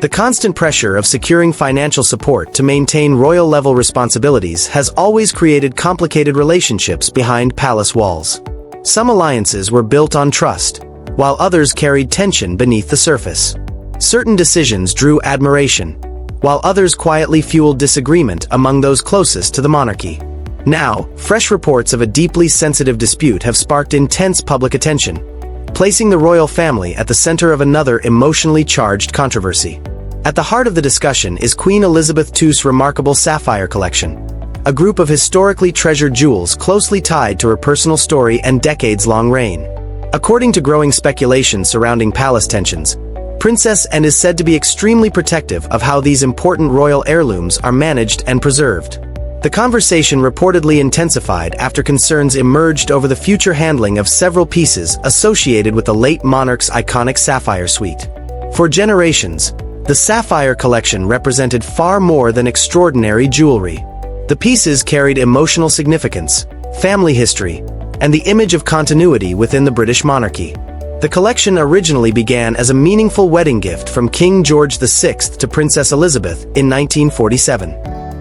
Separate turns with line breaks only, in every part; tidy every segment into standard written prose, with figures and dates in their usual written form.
The constant pressure of securing financial support to maintain royal-level responsibilities has always created complicated relationships behind palace walls. Some alliances were built on trust, while others carried tension beneath the surface. Certain decisions drew admiration, while others quietly fueled disagreement among those closest to the monarchy. Now, fresh reports of a deeply sensitive dispute have sparked intense public attention, placing the royal family at the center of another emotionally charged controversy. At the heart of the discussion is Queen Elizabeth II's remarkable sapphire collection, a group of historically treasured jewels closely tied to her personal story and decades-long reign. According to growing speculation surrounding palace tensions, Princess Anne is said to be extremely protective of how these important royal heirlooms are managed and preserved. The conversation reportedly intensified after concerns emerged over the future handling of several pieces associated with the late monarch's iconic sapphire suite. For generations, the sapphire collection represented far more than extraordinary jewelry. The pieces carried emotional significance, family history, and the image of continuity within the British monarchy. The collection originally began as a meaningful wedding gift from King George VI to Princess Elizabeth in 1947.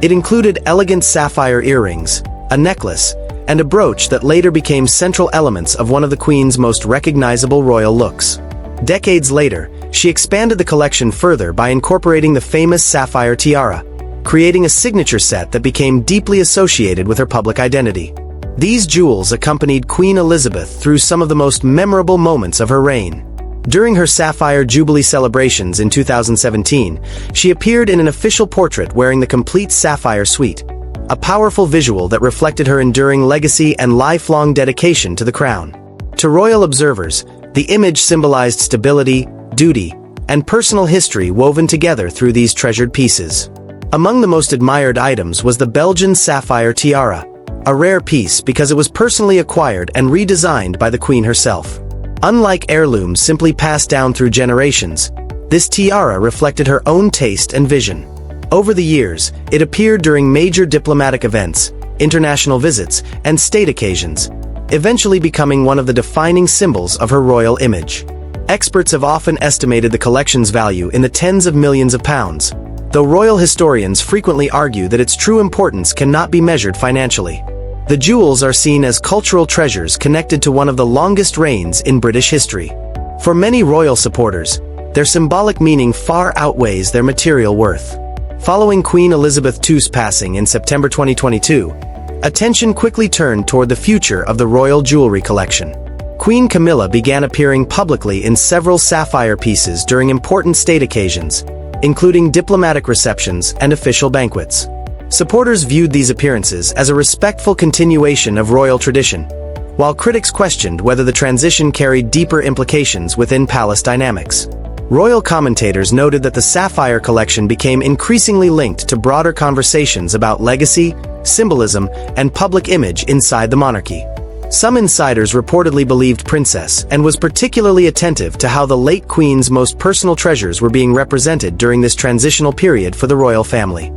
It included elegant sapphire earrings, a necklace, and a brooch that later became central elements of one of the Queen's most recognizable royal looks. Decades later, she expanded the collection further by incorporating the famous sapphire tiara, creating a signature set that became deeply associated with her public identity. These jewels accompanied Queen Elizabeth through some of the most memorable moments of her reign. During her Sapphire Jubilee celebrations in 2017, she appeared in an official portrait wearing the complete sapphire suite, a powerful visual that reflected her enduring legacy and lifelong dedication to the crown. To royal observers, the image symbolized stability, duty, and personal history woven together through these treasured pieces. Among the most admired items was the Belgian sapphire tiara, a rare piece because it was personally acquired and redesigned by the Queen herself. Unlike heirlooms simply passed down through generations, this tiara reflected her own taste and vision. Over the years, it appeared during major diplomatic events, international visits, and state occasions, eventually becoming one of the defining symbols of her royal image. Experts have often estimated the collection's value in the tens of millions of pounds, though royal historians frequently argue that its true importance cannot be measured financially. The jewels are seen as cultural treasures connected to one of the longest reigns in British history. For many royal supporters, their symbolic meaning far outweighs their material worth. Following Queen Elizabeth II's passing in September 2022, attention quickly turned toward the future of the royal jewelry collection. Queen Camilla began appearing publicly in several sapphire pieces during important state occasions, including diplomatic receptions and official banquets. Supporters viewed these appearances as a respectful continuation of royal tradition, while critics questioned whether the transition carried deeper implications within palace dynamics. Royal commentators noted that the sapphire collection became increasingly linked to broader conversations about legacy, symbolism, and public image inside the monarchy. Some insiders reportedly believed Princess Anne was particularly attentive to how the late Queen's most personal treasures were being represented during this transitional period for the royal family.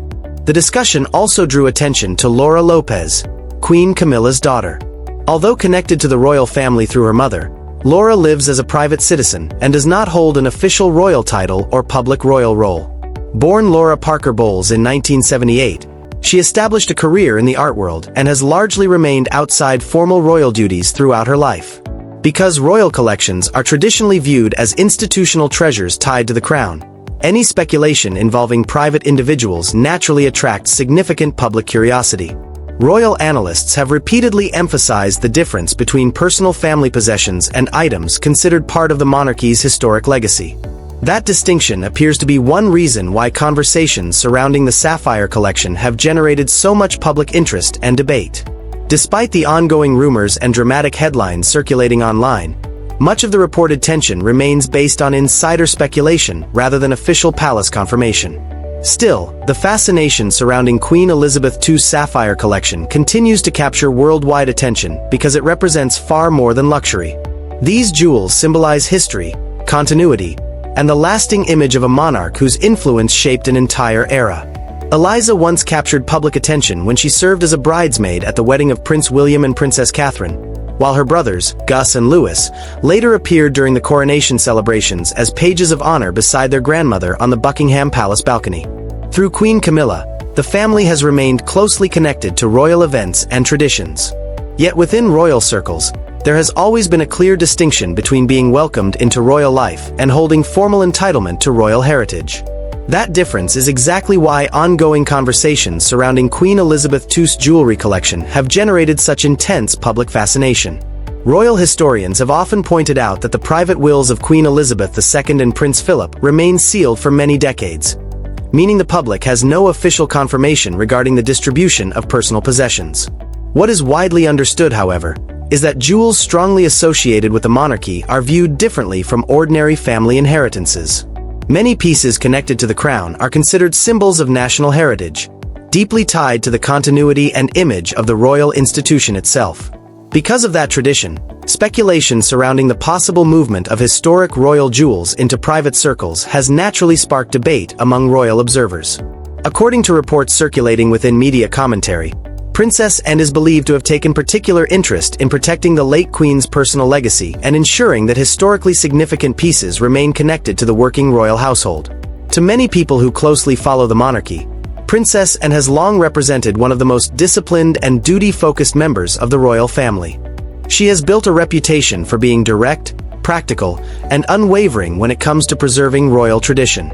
The discussion also drew attention to Laura Lopez, Queen Camilla's daughter. Although connected to the royal family through her mother, Laura lives as a private citizen and does not hold an official royal title or public royal role. Born Laura Parker Bowles in 1978, she established a career in the art world and has largely remained outside formal royal duties throughout her life. Because royal collections are traditionally viewed as institutional treasures tied to the crown, any speculation involving private individuals naturally attracts significant public curiosity. Royal analysts have repeatedly emphasized the difference between personal family possessions and items considered part of the monarchy's historic legacy. That distinction appears to be one reason why conversations surrounding the sapphire collection have generated so much public interest and debate. Despite the ongoing rumors and dramatic headlines circulating online, much of the reported tension remains based on insider speculation rather than official palace confirmation. Still, the fascination surrounding Queen Elizabeth II's sapphire collection continues to capture worldwide attention because it represents far more than luxury. These jewels symbolize history, continuity, and the lasting image of a monarch whose influence shaped an entire era. Eliza once captured public attention when she served as a bridesmaid at the wedding of Prince William and Princess Catherine, while her brothers, Gus and Louis, later appeared during the coronation celebrations as pages of honor beside their grandmother on the Buckingham Palace balcony. Through Queen Camilla, the family has remained closely connected to royal events and traditions. Yet within royal circles, there has always been a clear distinction between being welcomed into royal life and holding formal entitlement to royal heritage. That difference is exactly why ongoing conversations surrounding Queen Elizabeth II's jewelry collection have generated such intense public fascination. Royal historians have often pointed out that the private wills of Queen Elizabeth II and Prince Philip remain sealed for many decades, meaning the public has no official confirmation regarding the distribution of personal possessions. What is widely understood, however, is that jewels strongly associated with the monarchy are viewed differently from ordinary family inheritances. Many pieces connected to the crown are considered symbols of national heritage, deeply tied to the continuity and image of the royal institution itself. Because of that tradition, speculation surrounding the possible movement of historic royal jewels into private circles has naturally sparked debate among royal observers. According to reports circulating within media commentary, Princess Anne is believed to have taken particular interest in protecting the late Queen's personal legacy and ensuring that historically significant pieces remain connected to the working royal household. To many people who closely follow the monarchy, Princess Anne has long represented one of the most disciplined and duty-focused members of the royal family. She has built a reputation for being direct, practical, and unwavering when it comes to preserving royal tradition.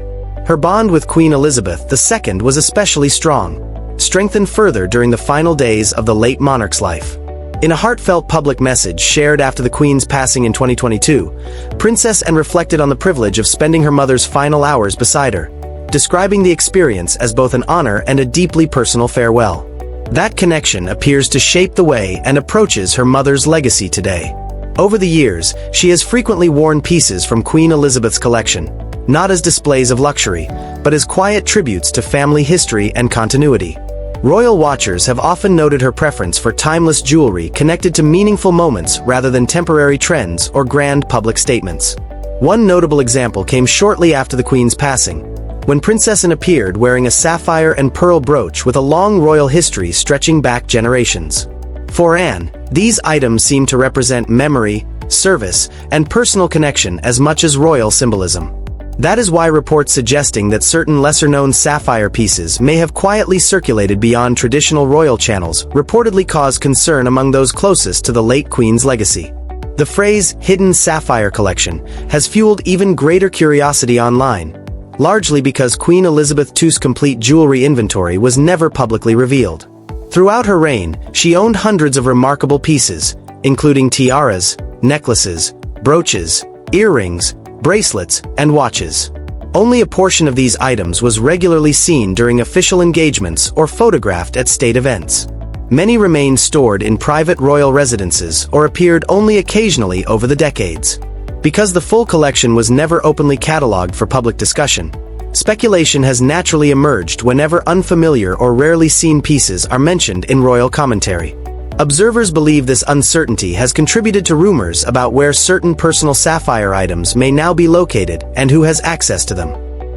Her bond with Queen Elizabeth II was especially strong, strengthened further during the final days of the late monarch's life. In a heartfelt public message shared after the Queen's passing in 2022, Princess Anne reflected on the privilege of spending her mother's final hours beside her, describing the experience as both an honor and a deeply personal farewell. That connection appears to shape the way Anne approaches her mother's legacy today. Over the years, she has frequently worn pieces from Queen Elizabeth's collection, not as displays of luxury, but as quiet tributes to family history and continuity. Royal watchers have often noted her preference for timeless jewelry connected to meaningful moments rather than temporary trends or grand public statements. One notable example came shortly after the Queen's passing, when Princess Anne appeared wearing a sapphire and pearl brooch with a long royal history stretching back generations. For Anne, these items seem to represent memory, service, and personal connection as much as royal symbolism. That is why reports suggesting that certain lesser-known sapphire pieces may have quietly circulated beyond traditional royal channels reportedly caused concern among those closest to the late Queen's legacy. The phrase "hidden sapphire collection" has fueled even greater curiosity online, largely because Queen Elizabeth II's complete jewelry inventory was never publicly revealed. Throughout her reign, she owned hundreds of remarkable pieces, including tiaras, necklaces, brooches, earrings, bracelets, and watches. Only a portion of these items was regularly seen during official engagements or photographed at state events. Many remained stored in private royal residences or appeared only occasionally over the decades. Because the full collection was never openly catalogued for public discussion, speculation has naturally emerged whenever unfamiliar or rarely seen pieces are mentioned in royal commentary. Observers believe this uncertainty has contributed to rumors about where certain personal sapphire items may now be located and who has access to them.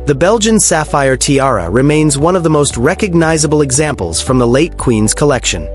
The Belgian sapphire tiara remains one of the most recognizable examples from the late Queen's collection.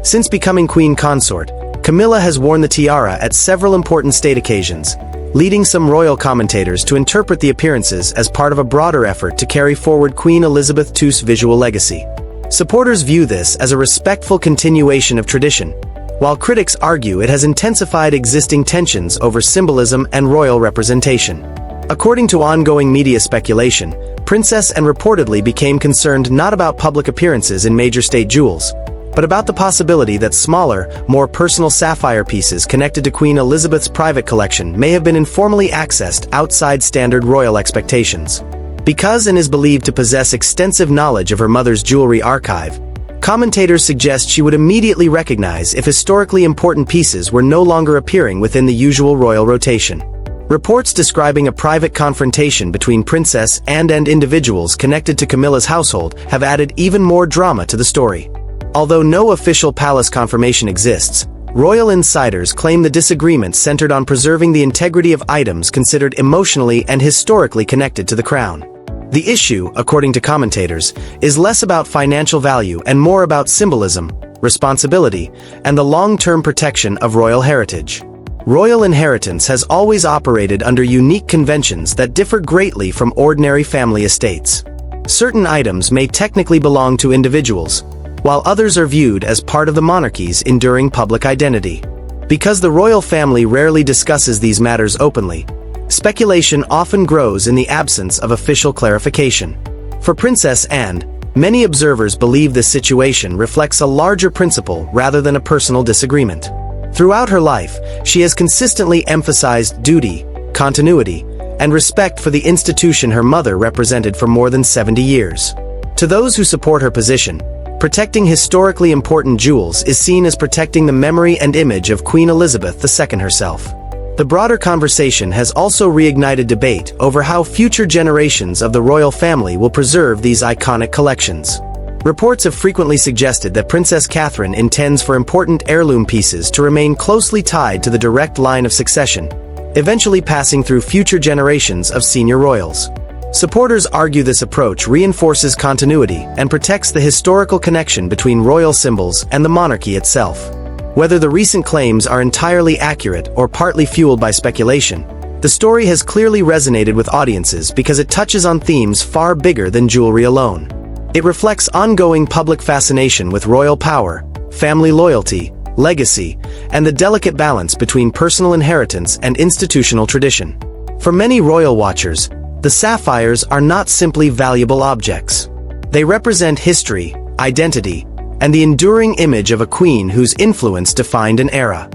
Since becoming Queen Consort, Camilla has worn the tiara at several important state occasions, leading some royal commentators to interpret the appearances as part of a broader effort to carry forward Queen Elizabeth II's visual legacy. Supporters view this as a respectful continuation of tradition, while critics argue it has intensified existing tensions over symbolism and royal representation. According to ongoing media speculation, Princess Anne reportedly became concerned not about public appearances in major state jewels, but about the possibility that smaller, more personal sapphire pieces connected to Queen Elizabeth's private collection may have been informally accessed outside standard royal expectations. Because Anne is believed to possess extensive knowledge of her mother's jewelry archive, commentators suggest she would immediately recognize if historically important pieces were no longer appearing within the usual royal rotation. Reports describing a private confrontation between Princess Anne and individuals connected to Camilla's household have added even more drama to the story. Although no official palace confirmation exists, royal insiders claim the disagreement centered on preserving the integrity of items considered emotionally and historically connected to the crown. The issue, according to commentators, is less about financial value and more about symbolism, responsibility, and the long-term protection of royal heritage. Royal inheritance has always operated under unique conventions that differ greatly from ordinary family estates. Certain items may technically belong to individuals, while others are viewed as part of the monarchy's enduring public identity. Because the royal family rarely discusses these matters openly, speculation often grows in the absence of official clarification. For Princess Anne, many observers believe this situation reflects a larger principle rather than a personal disagreement. Throughout her life, she has consistently emphasized duty, continuity, and respect for the institution her mother represented for more than 70 years. To those who support her position, protecting historically important jewels is seen as protecting the memory and image of Queen Elizabeth II herself. The broader conversation has also reignited debate over how future generations of the royal family will preserve these iconic collections. Reports have frequently suggested that Princess Catherine intends for important heirloom pieces to remain closely tied to the direct line of succession, eventually passing through future generations of senior royals. Supporters argue this approach reinforces continuity and protects the historical connection between royal symbols and the monarchy itself. Whether the recent claims are entirely accurate or partly fueled by speculation, the story has clearly resonated with audiences because it touches on themes far bigger than jewelry alone. It reflects ongoing public fascination with royal power, family loyalty, legacy, and the delicate balance between personal inheritance and institutional tradition. For many royal watchers, the sapphires are not simply valuable objects. They represent history, identity, and the enduring image of a queen whose influence defined an era.